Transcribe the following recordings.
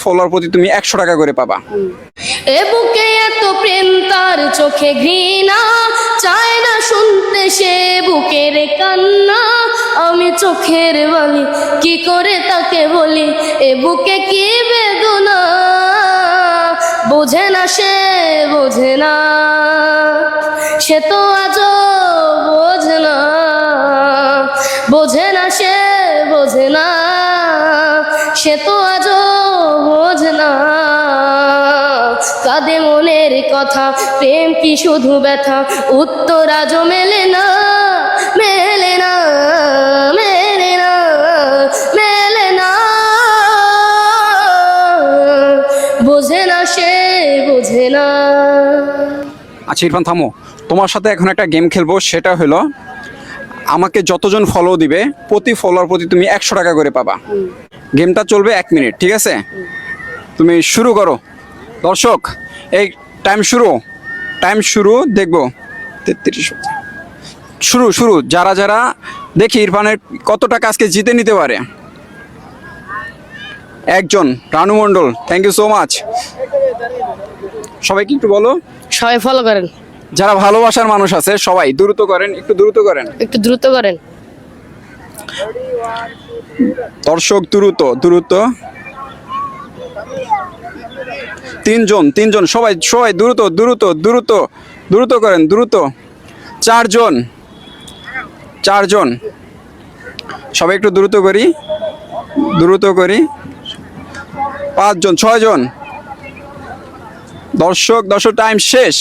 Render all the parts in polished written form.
Follower প্রতি তুমি 100 টাকা করে পাবা। এ বুকে এত প্রেম তার চোখে ঘৃণা, চায় না শুনতে সে বুকের কান্না। আমি চোখের বালি কি করে তাকে বলি, এ বুকে কি বেদনা। বোঝে না সে বোঝে না, সে তো আজও বোঝে না। বোঝে না সে বোঝে না, সে তো আজও বোঝে না। কাঁদে মনের কথা, প্রেম কি শুধু ব্যথা, উত্তর আজও মেলে না, মেলে না, মেলে না, মেলে না। বোঝে না সে বোঝে না। আচ্ছা ইরফান থামো, তোমার সাথে এখন একটা গেম খেলবো, সেটা হলো আমাকে যতজন ফলো দিবে প্রতি ফলোয়ার প্রতি তুমি 100 টাকা করে পাবা। গেমটা চলবে 1 মিনিট, ঠিক আছে? তুমি শুরু করো। দর্শক এই টাইম শুরু দেখবো 33। শুরু শুরু যারা যারা দেখি ইরফানের কত টাকা আজকে জিতে নিতে পারে। একজন রানু মণ্ডল, থ্যাংক ইউ সো মাচ। সবাইকে একটু বলো, সবাই ফলো করেন। যারা ভালোবাসার মানুষ আছে সবাই দ্রুত করেন, একটু দ্রুত করেন, একটু দ্রুত করেন। দর্শক দ্রুত দ্রুত। তিনজন সবাই সবাই দ্রুত দ্রুত দ্রুত দ্রুত করেন, দ্রুত। চারজন সবাই একটু দ্রুত করি, দ্রুত করি। 5 জন, 6 জন। দর্শক টাইম শেষ।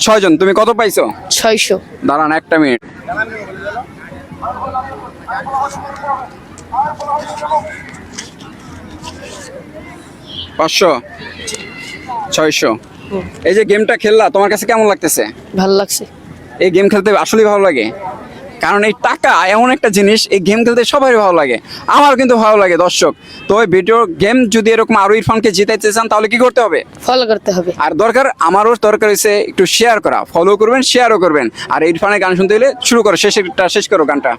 6 জন। তুমি কত পাইছো? 600। দাঁড়ান 1 মিনিট। পাঁচশো, 600। এই যে গেমটা খেললা, তোমার কাছে কেমন লাগতেছে? ভালো লাগছে। এই গেম খেলতে আসলেই ভালো লাগে, কারণ এই টাকা এমন একটা জিনিস, এই গেম খেলতে সবারই ভালো লাগে, আমার কিন্তু ভালো লাগে। দর্শক তো এই ভিডিও গেম যদি এরকম আরো ইরফানকে জিতাইতে চান তাহলে কি করতে হবে? ফলো করতে হবে। আর আমারও দরকার হয়েছে একটু শেয়ার করা, ফলো করবেন, শেয়ারও করবেন। আর ইরফানের গান শুনতে হলে শুরু করো, শেষ করো গানটা।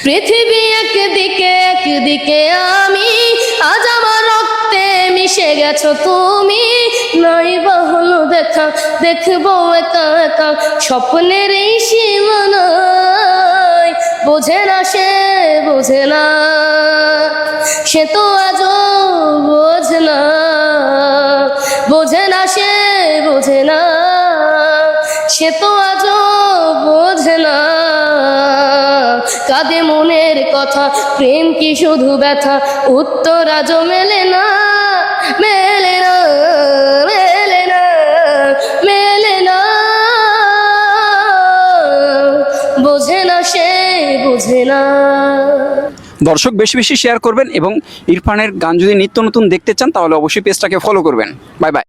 পৃথিবী একদিকে আমি, আজ আমার রক্তে মিশে গেছো তুমি। নাই বা হলো দেখা, দেখবো একা একা স্বপ্নের এই সীমানায়। বোঝে না সে বোঝে না, সে তো আজও বোঝে না। বোঝে না সে বোঝে না, সে তো আজও বোঝে না। কাঁদে মনের কথা, প্রেম কি শুধু ব্যথা, উত্তর আজও মেলে না, মেলে না, মেলে না, মেলে না। বোঝে না সে বোঝে না। দর্শক বেশি বেশি শেয়ার করবেন, এবং ইরফানের গান যদি নিত্য নতুন দেখতে চান তাহলে অবশ্যই পেজটাকে ফলো করবেন। Bye bye.